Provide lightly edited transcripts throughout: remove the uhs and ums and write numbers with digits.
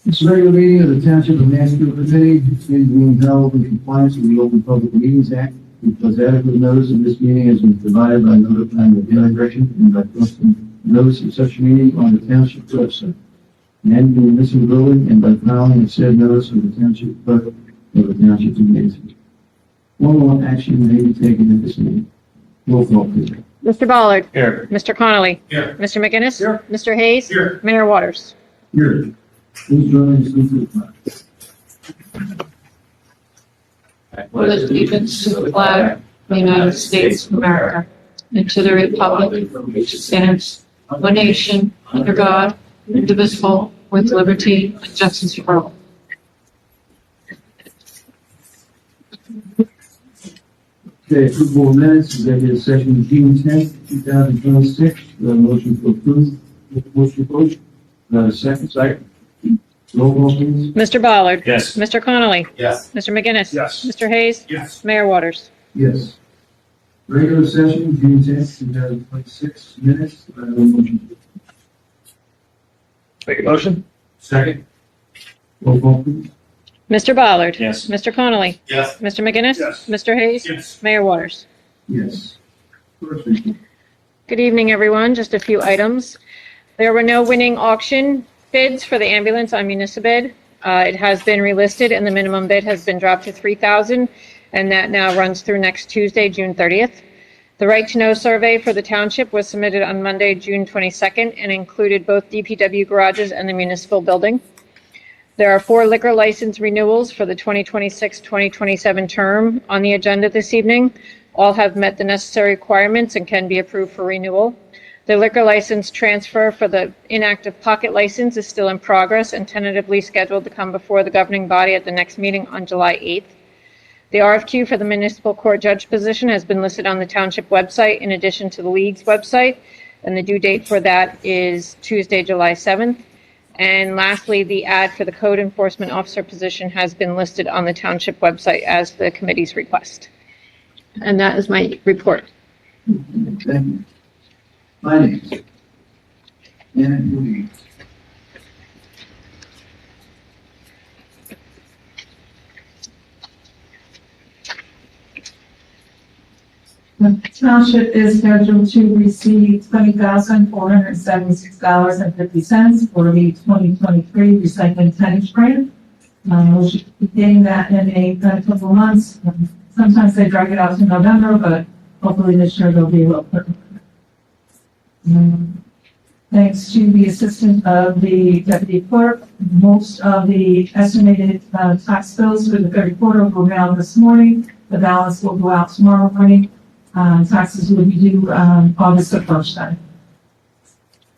This regular meeting of the Township of Mansfield Committee is being held in compliance with the Open Public Meetings Act, because adequate notice of this meeting has been provided by notifying the Daily Record and by posting notice of such meeting on the Township website and the municipal building, and by filing a said notice of the Township Clerk of the Township of Mansfield. Formal action may be taken at this meeting. Roll call, please. Mr. Bollard. Here. Mr. Connolly. Here. Mr. McGinnis. Here. Mr. Hayes. Here. Mayor Waters. Here. Please join us in the flag. With allegiance to the flag of the United States of America and to the republic for which it stands, one nation, under God, indivisible, with liberty and justice for all. Okay, approval of minutes, executive session June 10th, 2026. Motion to approve. Motion approved. Second. Second. Roll call, please. Mr. Bollard. Yes. Mr. Connolly. Yes. Mr. McGinnis. Yes. Mr. Hayes. Yes. Mayor Waters. Yes. Regular session June 10th, 2026. Minutes. Motion. Make a motion. Second. Roll call, please. Mr. Bollard. Yes. Mr. Connolly. Yes. Mr. McGinnis. Yes. Mr. Hayes. Yes. Mayor Waters. Yes. First reading. Good evening, everyone. Just a few items. There were no winning auction bids for the ambulance on Municipal. It has been relisted and the minimum bid has been dropped to $3,000, and that now runs through next Tuesday, June 30th. The Right to Know survey for the township was submitted on Monday, June 22nd, and included both DPW garages and the municipal building. There are 4 liquor license renewals for the 2026-2027 term on the agenda this evening. All have met the necessary requirements and can be approved for renewal. The liquor license transfer for the inactive pocket license is still in progress and tentatively scheduled to come before the governing body at the next meeting on July 8th. The RFQ for the municipal court judge position has been listed on the township website in addition to the league's website, and the due date for that is Tuesday, July 7th. And lastly, the ad for the code enforcement officer position has been listed on the township website as the committee's request. And that is my report. Thank you. Finance. And Louise. The township is scheduled to receive $20,476.50 for the 2023 recycling tonnage grant. We'll be getting that in a couple of months. Sometimes they drag it out to November, but hopefully this year they'll be a little quicker. Thanks to the assistance of the deputy clerk, most of the estimated tax bills for the third quarter will go out this morning. The balance will go out tomorrow morning. Taxes will be due August the 1st then.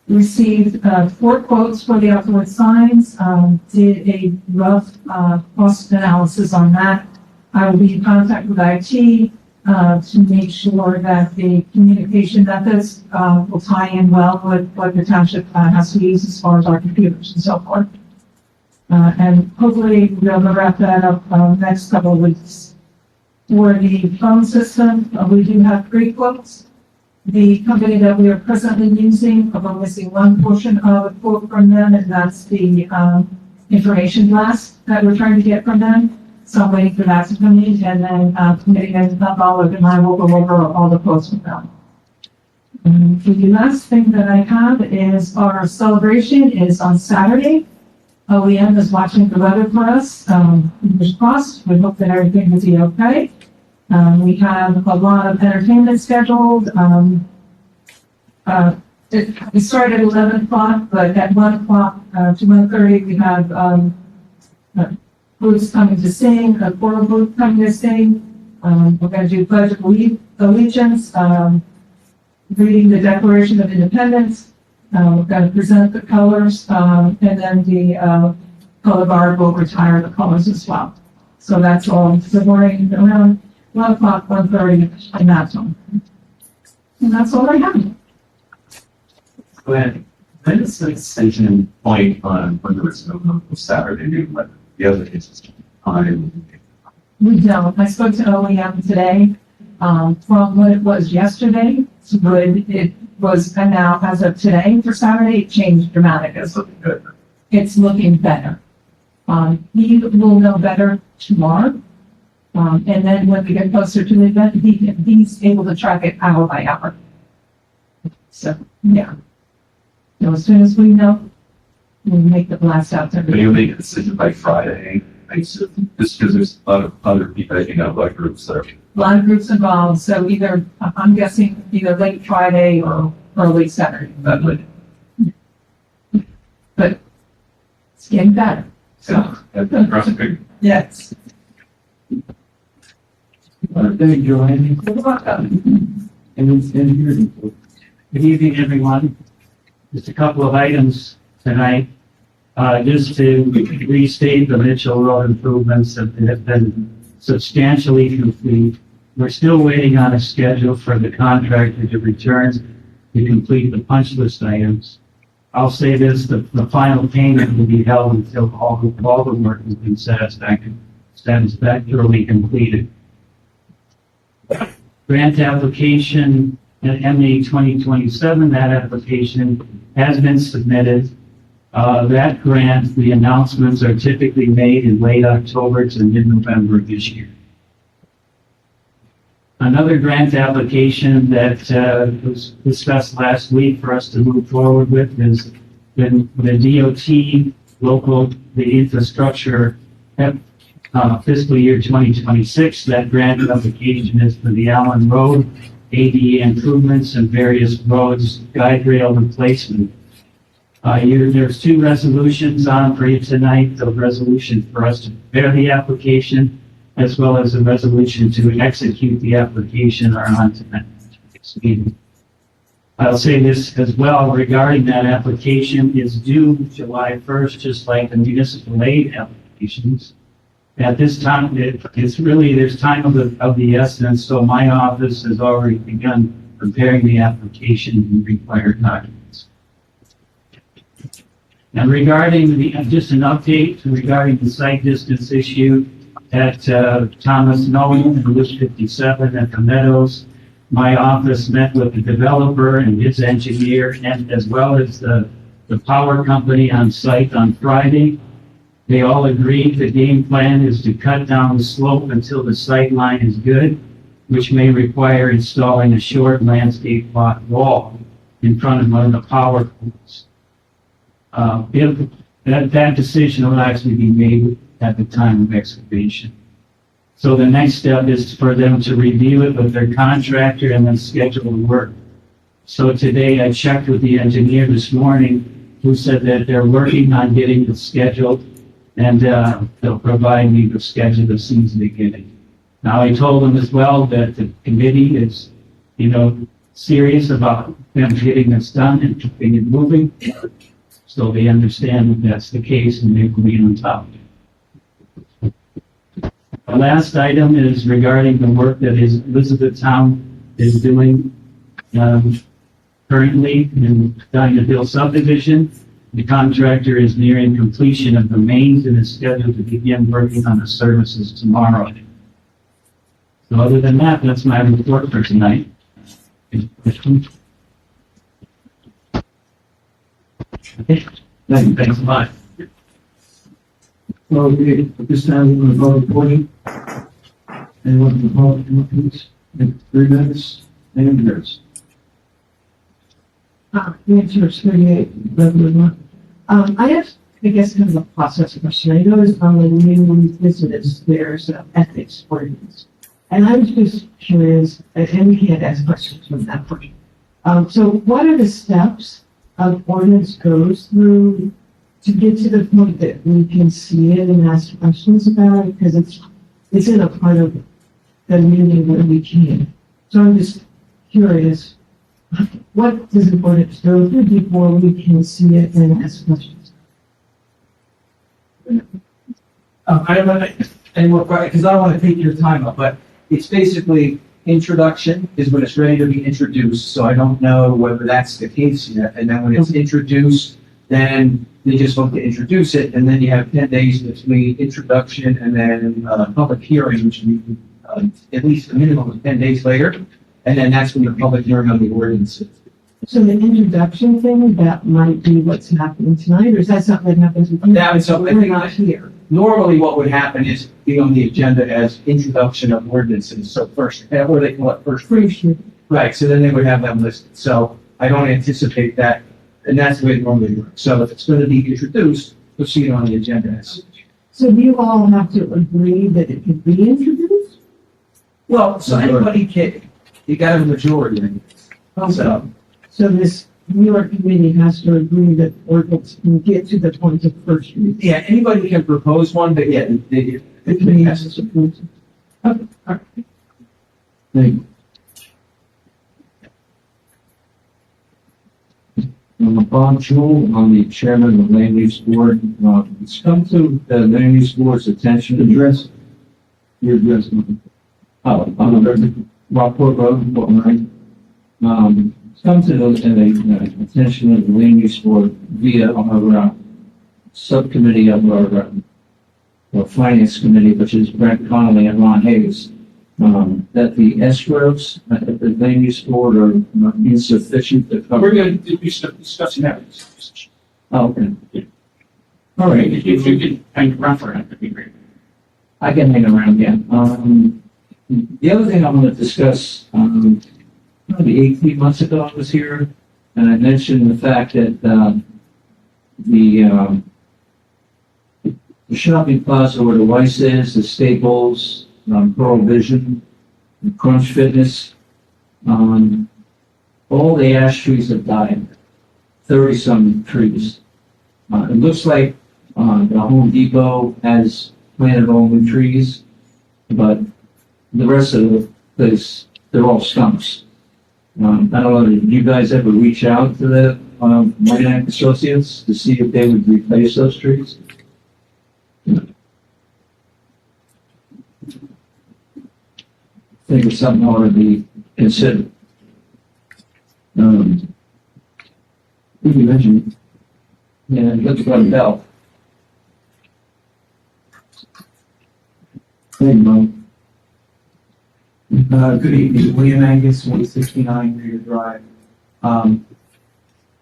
Received 4 quotes for the outdoor signs, did a rough cost analysis on that. I will be in contact with IT to make sure that the communication methods will tie in well with what the township has to use as far as our computers and so forth. And hopefully we'll be able to wrap that up next couple of weeks. For the phone system, we do have 3 quotes. The company that we are presently using, we're missing one portion of a quote from them, and that's the information blast that we're trying to get from them. So I'm waiting for that to come in, and then committee and Bollard and I will go over all the quotes with them. The last thing that I have is our celebration is on Saturday. OEM is watching the weather for us. Fingers crossed. We hope that everything will be okay. We have a lot of entertainment scheduled. We start at 11 o'clock, but at 1 o'clock to 1:30 we have groups coming to sing, a choral group coming to sing. We're going to do Pledge of Allegiance, reading the Declaration of Independence. We're going to present the colors, and then the color guard will retire the colors as well. So that's all. So morning around 1 o'clock, 1:30, and that's all. And that's all I have. Go ahead. When is the extension point on when there was no Saturday, but the other cases time? We don't. I spoke to OEM today. From what it was yesterday to what it was, and now as of today for Saturday, it changed dramatically. That's looking good. It's looking better. He will know better tomorrow. And then when we get closer to the event, he's able to track it hour by hour. So, yeah. So as soon as we know, we'll make the blast out to But you'll everybody. make a decision by Friday, just because there's a lot of other people, like groups that are. A lot of groups involved, so either, I'm guessing either late Friday or early Saturday. That would, But it's getting better, so, yes. Thank you, Joanne. And here. Good evening, everyone. Just a couple of items tonight. Just to restate the Mitchell Road improvements that have been substantially complete. We're still waiting on a schedule for the contractor to return to complete the punch list items. I'll say this, the final payment will be held until all the work has been satisfactorily completed. Grant application at MA 2027, that application has been submitted. That grant, the announcements are typically made in late October to mid-November of this year. Another grant application that was discussed last week for us to move forward with is the DOT local, the infrastructure fiscal year 2026. That grant application is for the Allen Road, ADA improvements and various roads, guide rail replacement. There's two resolutions on for you tonight. The resolution for us to prepare the application, as well as a resolution to execute the application, are on tonight. I'll say this as well regarding that application is due July 1st, just like the municipal aid applications. At this time, it's really, there's time of the essence, so my office has already begun preparing the application and required documents. And regarding just an update regarding the site distance issue at Thomas Nolan and Route 57 at the Meadows, my office met with the developer and his engineer, and as well as the power company on site on Friday. They all agreed the game plan is to cut down the slope until the sight line is good, which may require installing a short landscape block wall in front of one of the power poles. If that decision will actually be made at the time of excavation. So the next step is for them to review it with their contractor and then schedule the work. So today I checked with the engineer this morning, who said that they're working on getting it scheduled, and they'll provide me the schedule as soon as they get it. Now, I told them as well that the committee is, serious about them getting this done and keeping it moving. So they understand that that's the case and they will be on top of it. The last item is regarding the work that Elizabethtown is doing currently in Diamond Hill subdivision. The contractor is nearing completion of the mains and is scheduled to begin working on the services tomorrow. So other than that, that's my report for tonight. Any questions? Okay. Thanks a lot. Well, at this time, we're going to call the portion. Anyone from the public, please? 3 minutes, and yours. The answer is 38, regular one. I have, I guess, kind of a process question. I noticed on the new visitors, there's ethics ordinance. And I was just curious, and we can't ask questions from that point. So what are the steps an ordinance goes through to get to the point that we can see it and ask questions about it? Because it's in a part of the meeting where we can. So I'm just curious, what does an ordinance go through before we can see it and ask questions? I don't know any more questions, because I don't want to take your time up, but it's basically introduction is when it's ready to be introduced, so I don't know whether that's the case yet. And then when it's introduced, then they just want to introduce it, and then you have 10 days between introduction and then public hearing, which will be at least a minimum of 10 days later, and then that's when the public hearing on the ordinance is. So the introduction thing, that might be what's happening tonight, or is that something that happens? That is something- We're not here. normally what would happen is be on the agenda as introduction of ordinances, so first, or they call it first reading. Right, so then they would have them listed, so I don't anticipate that, and that's the way it normally works. So if it's gonna be introduced, we'll see it on the agenda as. So you all have to agree that it can be introduced? Well, so anybody can, you got a majority, so. So this New York committee has to agree that ordinance can get to the point of first reading. Yeah, anybody can propose one, but yeah, the committee has to support it. Okay, all right. Thank you. Bob Jewell, I'm the chairman of the Land Use Board. It's come to the Land Use Board's attention address. Your address. Rockport Road, right? It's come to the attention of the Land Use Board via our subcommittee of our Finance Committee, which is Brent Connolly and Ron Hayes. That the escrows at the Land Use Board are insufficient to cover. We're going to be discussing that. Oh, okay. All right. If you could hang around for it, that'd be great. I can hang around, yeah. The other thing I want to discuss, probably 18 months ago I was here, and I mentioned the fact that, the shopping plaza where the Weiss is, the Staples, Pearl Vision, Crunch Fitness, all the ash trees have died, 30-some trees. It looks like the Home Depot has planted all new trees, but the rest of the place, they're all stumps. I don't know, did you guys ever reach out to the White Associates to see if they would replace those trees? I think it's something that ought to be considered. You mentioned, yeah, it looks like a bell. Hey, Mo. Good evening, William Angus, 169 Rear Drive.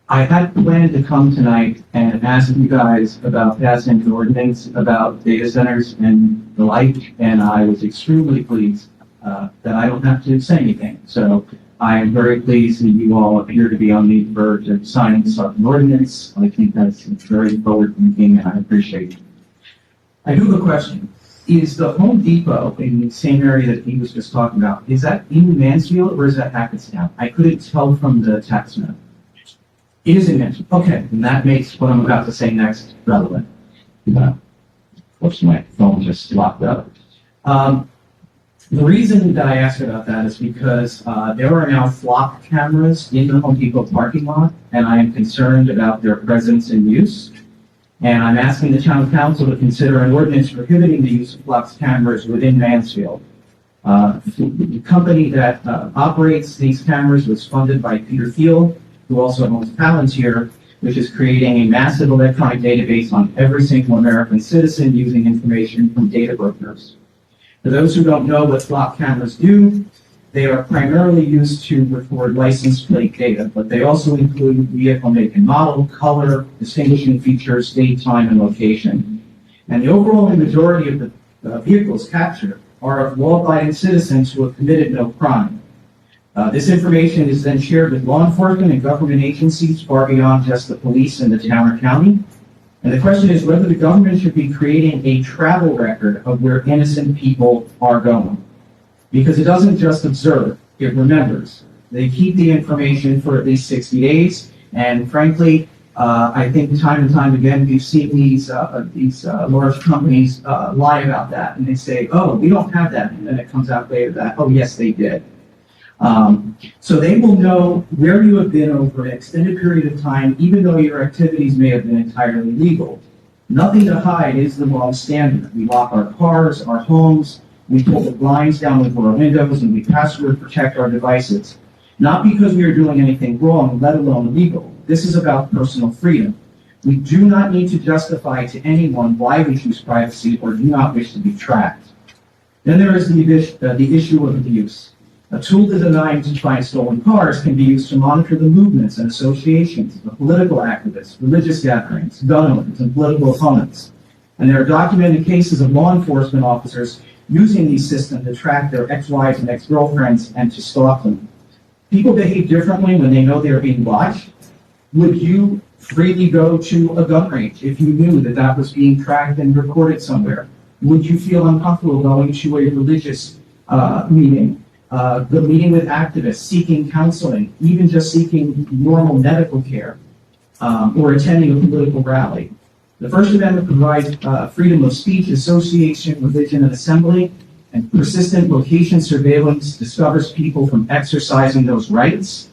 I had planned to come tonight and ask you guys about passing an ordinance about data centers and the like, and I was extremely pleased that I don't have to say anything. So I am very pleased that you all appear to be on the verge of signing an ordinance. I think that's very forward-thinking, and I appreciate it. I do have a question. Is the Home Depot in the same area that he was just talking about, is that in Mansfield or is that Hackettstown? I couldn't tell from the text note. It is in Mansfield. Okay, then that makes what I'm about to say next relevant. Of course, my phone just locked up. The reason that I asked about that is because there are now flock cameras in the Home Depot parking lot, and I am concerned about their presence and use. And I'm asking the town council to consider an ordinance prohibiting the use of flock cameras within Mansfield. The company that operates these cameras was funded by Peter Field, who also owns Palantir, which is creating a massive electronic database on every single American citizen using information from data brokers. For those who don't know what flock cameras do, they are primarily used to record license plate data, but they also include vehicle make and model, color, distinguishing features, date, time, and location. And the overwhelming majority of the vehicles captured are of law-abiding citizens who have committed no crime. This information is then shared with law enforcement and government agencies far beyond just the police and the town or county. And the question is whether the government should be creating a travel record of where innocent people are going. Because it doesn't just observe, it remembers. They keep the information for at least 60 days, and frankly, I think time and time again, we've seen these large companies lie about that, and they say, oh, we don't have that, and then it comes out later that, oh, yes, they did. So they will know where you have been over an extended period of time, even though your activities may have been entirely legal. Nothing to hide is the wrong standard. We lock our cars, our homes, we pull the blinds down over our windows, and we password protect our devices. Not because we are doing anything wrong, let alone illegal. This is about personal freedom. We do not need to justify to anyone why we choose privacy or do not wish to be tracked. Then there is the issue of abuse. A tool designed to find stolen cars can be used to monitor the movements and associations of political activists, religious gatherings, gun owners, and political opponents. And there are documented cases of law enforcement officers using these systems to track their ex-wives and ex-girlfriends and to stalk them. People behave differently when they know they are being watched. Would you freely go to a gun range if you knew that that was being tracked and recorded somewhere? Would you feel uncomfortable going to a religious meeting, the meeting with activists, seeking counseling, even just seeking normal medical care, or attending a political rally? The First Amendment provides freedom of speech, association, religion, and assembly, and persistent location surveillance discovers people from exercising those rights.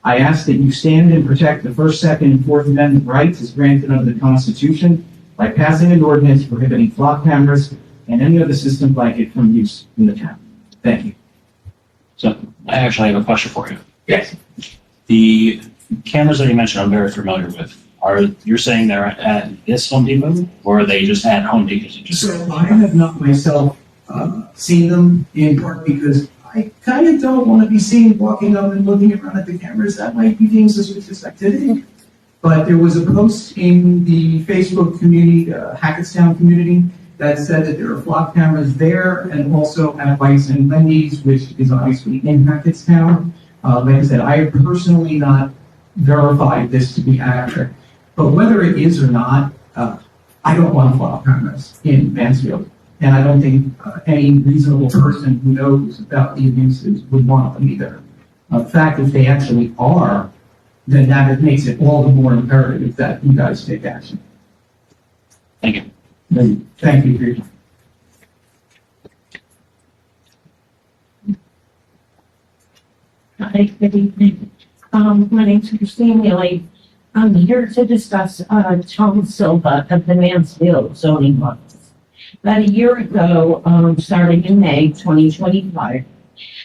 I ask that you stand and protect the First, Second, and Fourth Amendment rights as granted under the Constitution by passing an ordinance prohibiting flock cameras and any other system like it from use in the town. Thank you. So I actually have a question for you. Yes. The cameras that you mentioned, I'm very familiar with. You're saying they're at this Home Depot, or are they just at Home Depot? So I have not myself seen them, in part because I kind of don't want to be seen walking up and looking around at the cameras. That might be deemed suspicious activity. But there was a post in the Facebook community, Hackettstown community, that said that there are flock cameras there and also at Vice and Wendy's, which is obviously in Hackettstown. Like I said, I have personally not verified this to be accurate. But whether it is or not, I don't want flock cameras in Mansfield. And I don't think any reasonable person who knows about the abuses would want them either. In fact, if they actually are, then that makes it all the more imperative that you guys take action. Thank you. Thank you for your time. Hi, good evening. My name's Christine Neely. I'm here to discuss, Tom Silva of the Mansfield zoning office. About a year ago, starting in May 2025,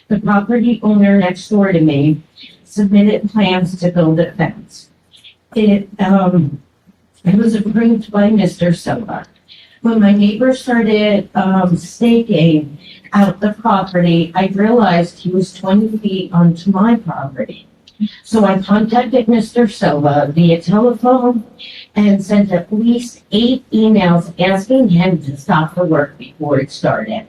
the property owner next door to me submitted plans to build a fence. It was approved by Mr. Silva. When my neighbor started, staking out the property, I realized he was 20 feet onto my property. So I contacted Mr. Silva via telephone and sent at least 8 emails asking him to stop the work before it started.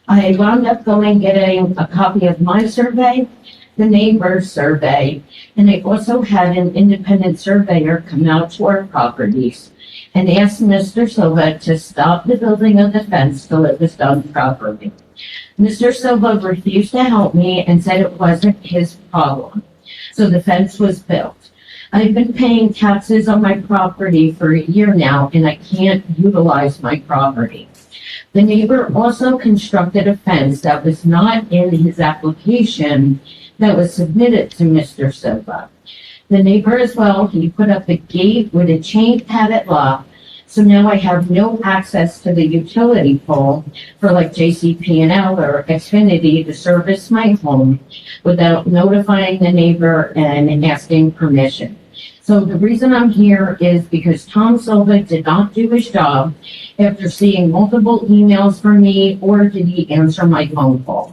I wound up getting a copy of my survey, the neighbor's survey, and I also had an independent surveyor come out to our properties and asked Mr. Silva to stop the building of the fence till it was done properly. Mr. Silva refused to help me and said it wasn't his problem. So the fence was built. I've been paying taxes on my property for a year now, and I can't utilize my property. The neighbor also constructed a fence that was not in his application that was submitted to Mr. Silva. The neighbor as well, he put up a gate with a chain padded lock, so now I have no access to the utility pole for like JCP&L or Xfinity to service my home without notifying the neighbor and asking permission. So the reason I'm here is because Tom Silva did not do his job after seeing multiple emails from me, or did he answer my phone calls.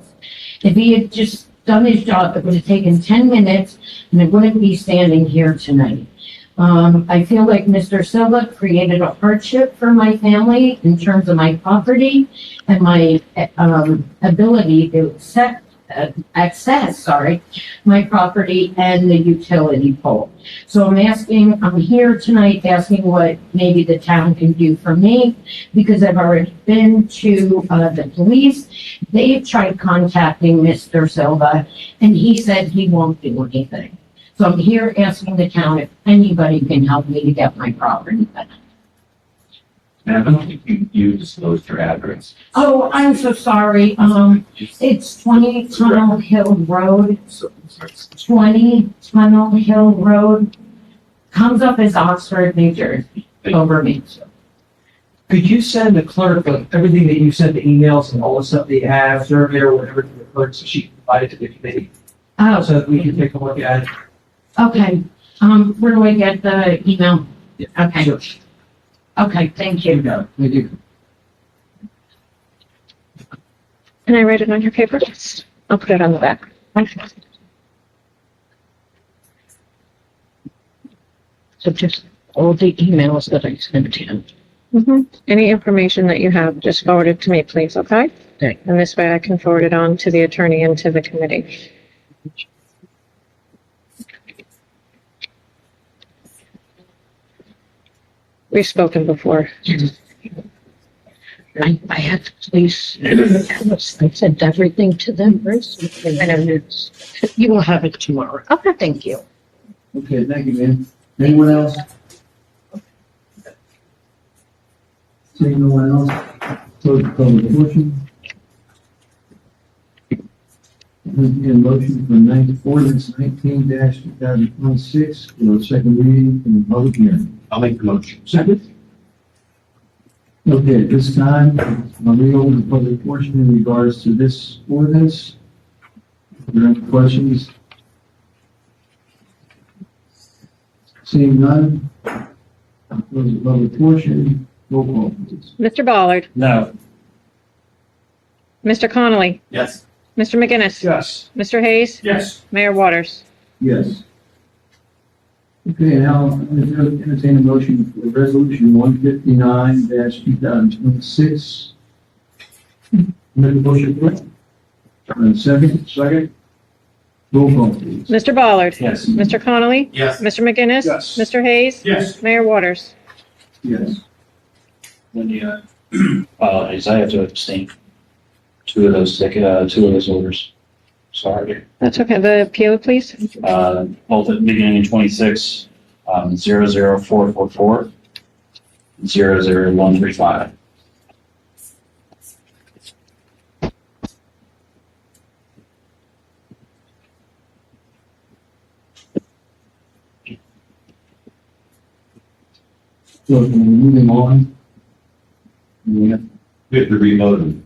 If he had just done his job, it would have taken 10 minutes and I wouldn't be standing here tonight. I feel like Mr. Silva created a hardship for my family in terms of my property and my ability to access my property and the utility pole. So I'm here tonight asking what maybe the town can do for me, because I've already been to the police. They've tried contacting Mr. Silva and he said he won't do anything. So I'm here asking the town if anybody can help me to get my property back. Ma'am, I don't think you disclosed your address. Oh, I'm so sorry. It's 20 Tunnel Hill Road. 20 Tunnel Hill Road. Comes up as Oxford, New Jersey, over Mansfield. Could you send the clerk everything that you sent, the emails and all the stuff that you have, survey or whatever, to the clerk so she can provide it to the committee? Oh, So that we can take a look at it. okay. Where do I get the email? Okay, Sure. okay, thank you. Thank you. Can I write it on your paper? I'll put it on the back. So just all the emails that I sent him. Any information that you have, just forward it to me, please, okay? Okay. And this way I can forward it on to the attorney and to the committee. We've spoken before. I have to please, I sent everything to them recently, and you will have it tomorrow. Okay. Thank you. Okay, thank you, ma'am. Anyone else? Seeing no one else, close the public portion. Entertain a motion for ordinance 19-2026 for a second reading in the public hearing. I'll make the motion. Second. Okay, at this time, I'll reopen the public portion in regards to this ordinance. Are there any questions? Seeing none, I'll close the public portion. Roll call, please. Mr. Bollard, No. Mr. Connolly, Yes. Mr. McGinnis, Yes. Mr. Hayes, Yes. Mayor Waters. Yes. Okay, now, I'm going to entertain a motion for resolution 159-2026. Make a motion for it. Second? Second. Roll call, please. Mr. Bollard, Yes. Mr. Connolly, Yes. Mr. McGinnis, Yes. Mr. Hayes, Yes. Mayor Waters. Yes. When you, apologies, I have to abstain. Two of those orders. Sorry. That's okay. The appeal, please. Both at beginning in 26, 00444, 00135. So, moving on. Yeah. We have to reload them.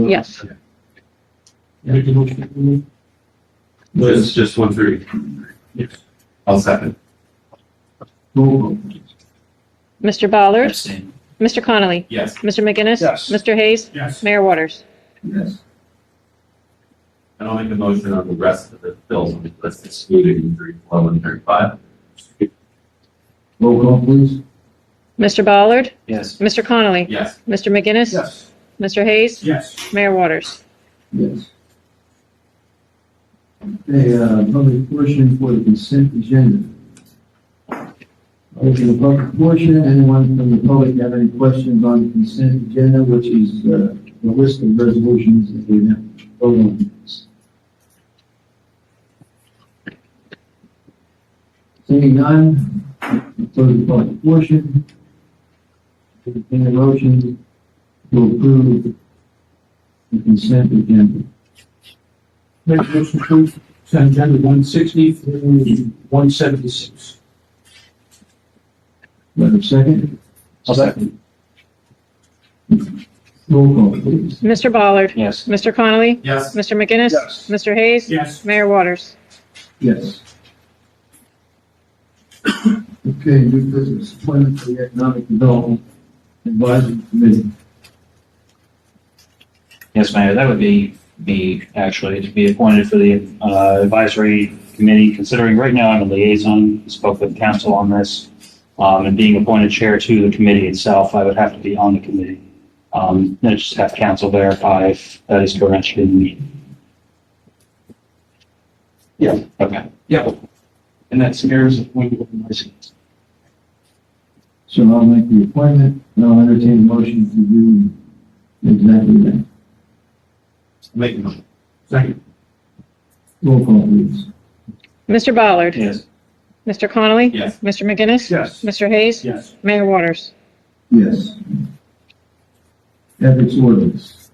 Yes. Make a motion. Just 130. Yes. I'll second. Roll call, please. Mr. Bollard, Abstain. Mr. Connolly, Yes. Mr. McGinnis, Yes. Mr. Hayes, Yes. Mayor Waters. Yes. And I'll make a motion on the rest of the bills on the list excluding 34 and 35. Roll call, please. Mr. Bollard, Yes. Mr. Connolly, Yes. Mr. McGinnis, Yes. Mr. Hayes, Yes. Mayor Waters. Yes. Okay, public portion for the consent agenda. Open the public portion. Anyone from the public have any questions on the consent agenda, which is the list of resolutions that we have to vote on? Seeing none, close the public portion. Entertain a motion to approve the consent agenda. Make a motion to approve consent agenda 160 through 176. Do I have a second? I'll second. Roll call, please. Mr. Bollard, Yes. Mr. Connolly, Yes. Mr. McGinnis, Yes. Mr. Hayes, Yes. Mayor Waters. Yes. Okay, new business, appointment for the Economic Development Advisory Committee. Yes, Mayor, that would be actually, to be appointed for the advisory committee, considering right now I'm a liaison, spoke with council on this, and being appointed chair to the committee itself, I would have to be on the committee. Then just have council verify if that is correct. Yeah, okay. Yep. And that's Mayor's appointment. So I'll make the appointment, and I'll entertain a motion to do exactly that. Make the motion. Second. Roll call, please. Mr. Bollard, Yes. Mr. Connolly, Yes. Mr. McGinnis, Yes. Mr. Hayes, Yes. Mayor Waters. Yes. Ethics ordinance.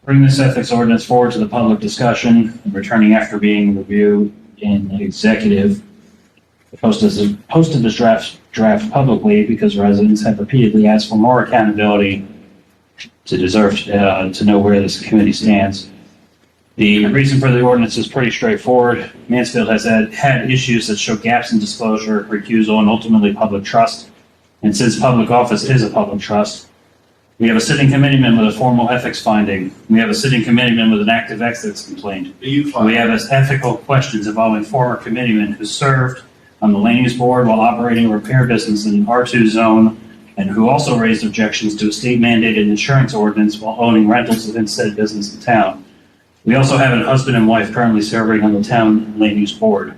Bring this ethics ordinance forward to the public discussion, returning after being reviewed in executive. Posted this draft publicly because residents have repeatedly asked for more accountability to deserve to know where this committee stands. The reason for the ordinance is pretty straightforward. Mansfield has had issues that show gaps in disclosure, recusal, and ultimately public trust. And since public office is a public trust, we have a sitting committeeman with a formal ethics finding. We have a sitting committeeman with an active ethics complaint. We have ethical questions involving former committeemen who served on the land use board while operating a repair business in R2 zone, and who also raised objections to a state mandated insurance ordinance while owning rentals within said business in town. We also have a husband and wife currently serving on the town land use board.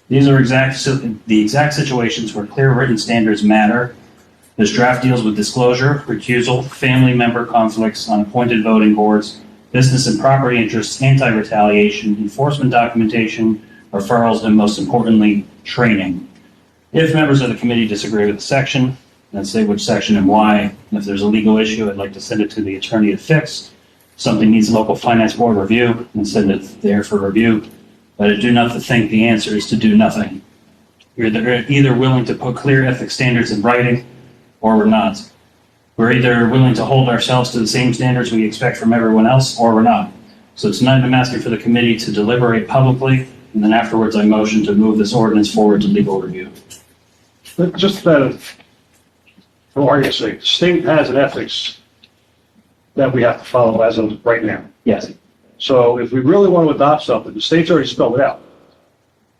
These are the exact situations where clear written standards matter. This draft deals with disclosure, recusal, family member conflicts on appointed voting boards, business and property interests, anti-retaliation, enforcement documentation, referrals, and most importantly, training. If members of the committee disagree with the section, then say which section and why. And if there's a legal issue, I'd like to send it to the attorney to fix. If something needs a local finance board review, then send it there for review. But I do not think the answer is to do nothing. You're either willing to put clear ethics standards in writing, or we're not. We're either willing to hold ourselves to the same standards we expect from everyone else, or we're not. So tonight I'm asking for the committee to deliberate publicly, and then afterwards I motion to move this ordinance forward to legal review. But just for argument's sake, the state has an ethics that we have to follow as of right now. Yes. So if we really want to adopt something, the state's already spelled it out.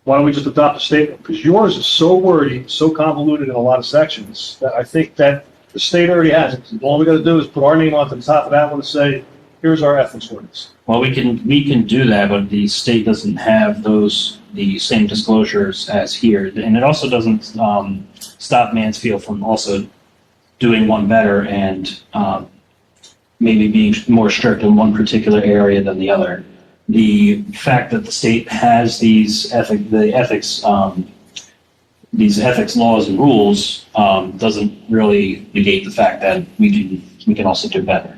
Why don't we just adopt a statement? Because yours is so wordy, so convoluted in a lot of sections, that I think that the state already has it. All we got to do is put our name on the top of that one and say, here's our ethics ordinance. Well, we can do that, but the state doesn't have the same disclosures as here. And it also doesn't stop Mansfield from also doing one better and maybe being more strict in one particular area than the other. The fact that the state has these ethics laws and rules doesn't really negate the fact that we can also do better.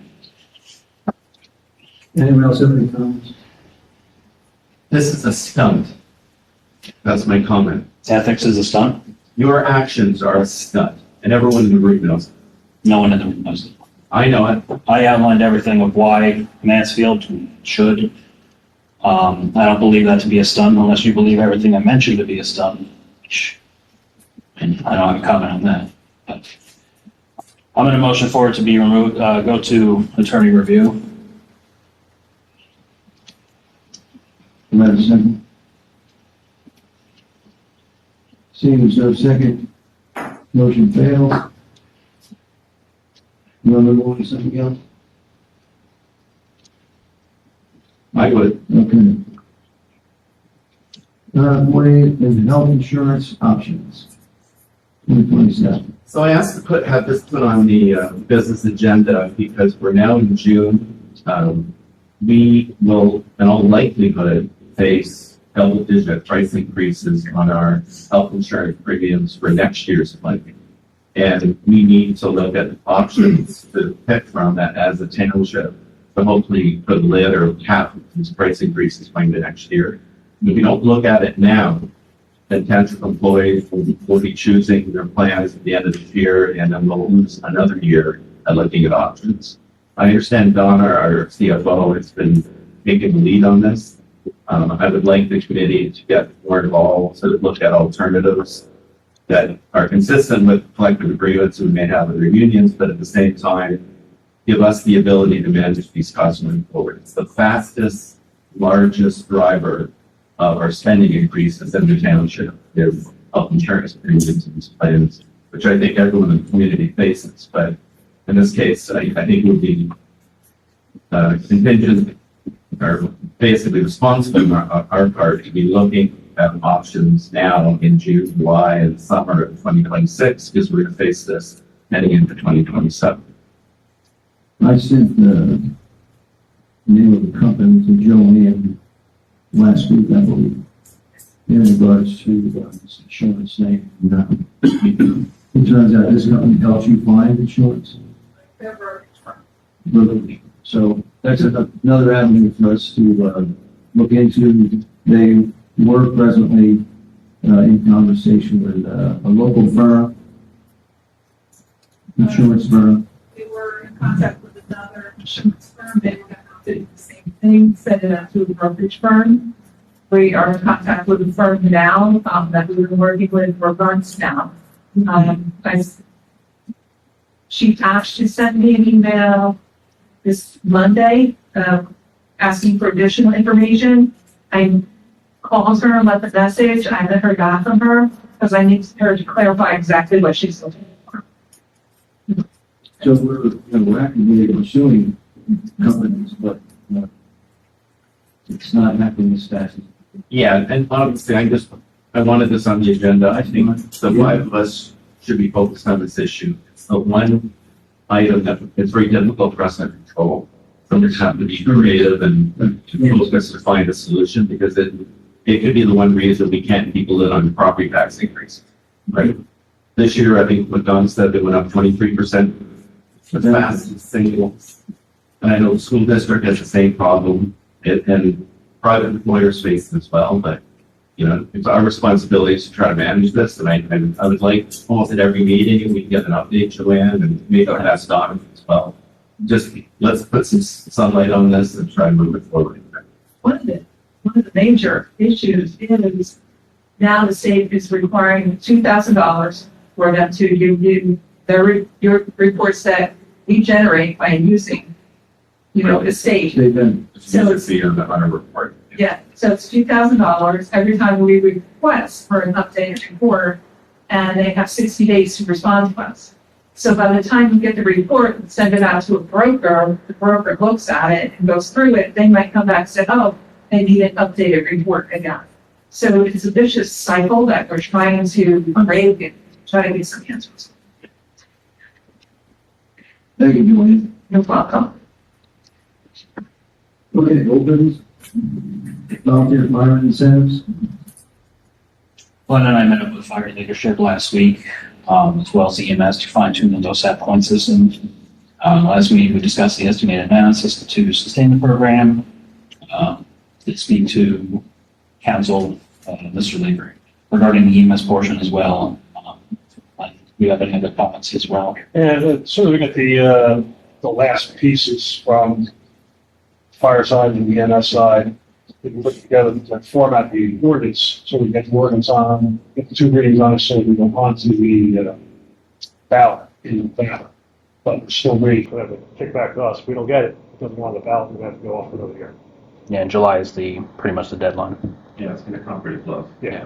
Anyone else have any comments? This is a stunt. That's my comment. Ethics is a stunt. Your actions are a stunt, and everyone in the room knows it. No one in the room knows it. I know it. I outlined everything of why Mansfield should. I don't believe that to be a stunt unless you believe everything I mentioned to be a stunt. And I don't have a comment on that. But I'm going to motion for it to be removed, go to attorney review. Do I have a second? Seeing as no second, motion fails. You want to move on to something else? I would. Okay. 48 is health insurance options. 2027. So I asked to have this put on the business agenda because we're now in June. We will, in all likelihood, face double-digit price increases on our health insurance premiums for next year's funding. And we need to look at options to pick from that as a township to hopefully put a lid or cap these price increases going to next year. If we don't look at it now, then township employees will be choosing their plans at the end of the year, and then we'll lose another year at looking at options. I understand Donna, our CFO, has been taking the lead on this. I would like the committee to get more involved, to look at alternatives that are consistent with collective agreements we may have with our unions, but at the same time, give us the ability to manage these costs moving forward. It's the fastest, largest driver of our spending increases in the township is health insurance premiums and plans, which I think everyone in the community faces. But in this case, I think it would be contingent or basically responsible on our part to be looking at options now in June, July, and summer of 2026 because we're going to face this heading into 2027. I sent the name of the company to Joanne last week, I believe, in regards to this insurance name. It turns out this company helps you find insurance. So that's another avenue for us to look into. They were presently in conversation with a local firm, insurance firm. We were in contact with another insurance firm. They were going to do the same thing, send it out to a brokerage firm. We are in contact with a firm now that we've been working with for months now. She actually sent me an email this Monday asking for additional information. I called her and left a message. I haven't heard back from her. because I need her to clarify exactly what she's looking for. So we're actively pursuing companies, but it's not happening as fast as. Yeah, and honestly, I wanted this on the agenda. I think the five of us should be focused on this issue. It's the one item that it's very difficult for us to control. So we have to be creative and focus to find a solution because it could be the one reason we can't keep a lid on property tax increase. Right? This year, I think what Don said, it went up 23%. The fastest single. And I know the school district has the same problem and private employers face it as well, but you know, it's our responsibility to try to manage this. And I would like almost at every meeting, we can get an update, Joanne, and make our best document as well. Just let's put some sunlight on this and try and move it forward. One of the major issues is now the state is requiring $2,000 for them to review your reports that we generate by using, the state. They've been. So it's- See on our report. Yeah, so it's $2,000 every time we request for an updated report, and they have 60 days to respond to us. So by the time you get the report and send it out to a broker, the broker looks at it and goes through it, they might come back and say, oh, they need an updated report again. So it's a vicious cycle that we're trying to break and try to get some answers. Thank you, Joanne. No problem. Okay, old business. Volunteer fire incentives. Glenn and I met up with fire leadership last week, as well as EMS to fine tune the LoSAP point system. Last week, we discussed the estimated analysis to sustain the program. Speak to council, Mr. Labor, regarding the EMS portion as well. We have any other comments as well? And so we got the last pieces from fire side and the EMS side. We can put together, like, format the ordinance, so we get the ordinance on, get the two readings on it, so we go on to the ballot in the ballot. But we're still waiting for that to kick back to us. If we don't get it, it doesn't go on the ballot, we have to go off for another year. Yeah, and July is pretty much the deadline. Yeah, it's gonna come pretty close. Yeah.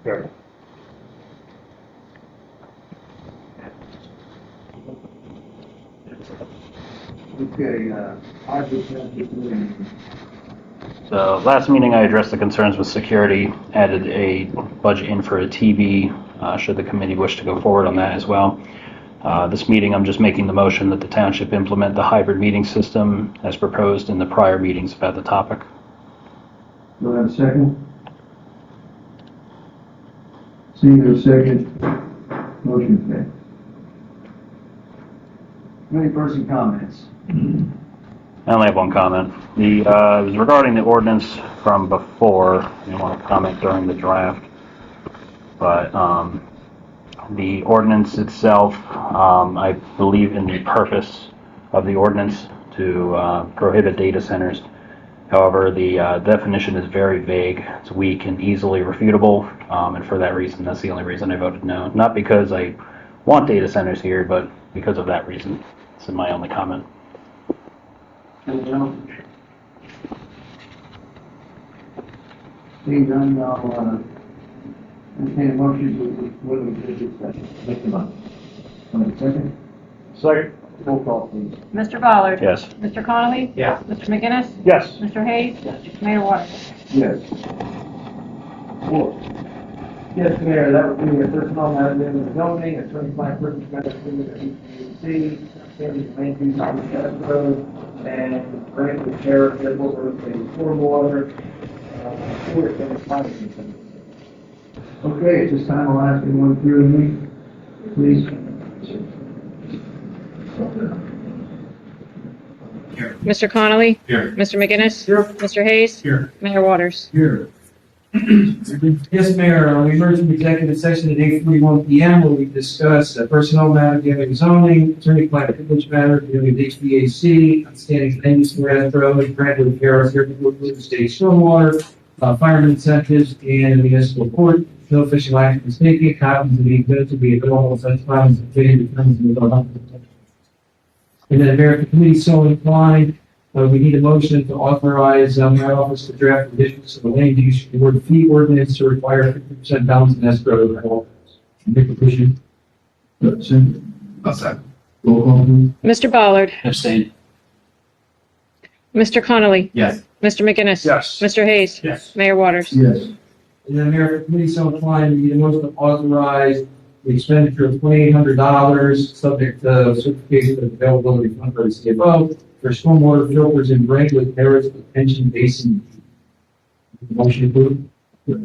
Fair. Okay, Harvard Township Meeting. So last meeting, I addressed the concerns with security, added a budget in for a TV, should the committee wish to go forward on that as well. This meeting, I'm just making the motion that the township implement the hybrid meeting system as proposed in the prior meetings about the topic. Do I have a second? Seeing there's a second, motion fails. Any person comments? I only have one comment. It was regarding the ordinance from before. I didn't want to comment during the draft. But the ordinance itself, I believe in the purpose of the ordinance to prohibit data centers. However, the definition is very vague. It's weak and easily refutable. And for that reason, that's the only reason I voted no. Not because I want data centers here, but because of that reason. This is my only comment. Seeing none, I'll entertain a motion to whether we did this session. Make the motion. Second? Second? Roll call, please. Mr. Bollard? Yes. Mr. Connolly? Yeah. Mr. McGinnis? Yes. Mr. Hayes? Mayor Waters? Yes. 4. Yes, Mayor, that would be a personnel matter in the zoning, attorney-client privilege matter in the EDAC, standing land use on the Senate Road, and grant the sheriff that will oversee stormwater, sewer and planning. Okay, at this time, I'll ask anyone through to me, please. Mr. Connolly? Here. Mr. McGinnis? Here. Mr. Hayes? Here. Mayor Waters? Here. Yes, Mayor, we emerged from executive session at 8:41 PM where we discussed personnel matter dealing with zoning, attorney-client privilege matter dealing with HVAC, outstanding claims for escrow, grant of repairs, state stormwater, fireman incentives, and municipal court. No official action is taken. Copies of the exhibits will be available at such time as the committee determines the result. And then, Mayor, if the committee is so inclined, we need a motion to authorize my office to draft additions to the land use board fee ordinance to require 50% balance in escrow. Make a motion. Second. I'll second. Roll call, please. Mr. Bollard, Abstain. Mr. Connolly, Yes. Mr. McGinnis. Yes. Mr. Hayes. Yes. Mayor Waters. Yes. And then Mayor, committee so inclined, we need a motion to authorize the expenditure of $2,800, subject to certification of availability fund for the CFO, for stormwater filters in Brentwood Terrace Detention Basin. Motion approved.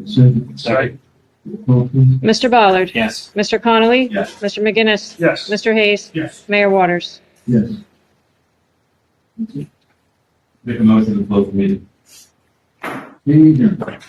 Second. Sorry. Roll call, please. Mr. Bollard, Yes. Mr. Connolly, Yes. Mr. McGinnis. Yes. Mr. Hayes. Yes. Mayor Waters. Yes. Make a motion to close the meeting. Meeting adjourned.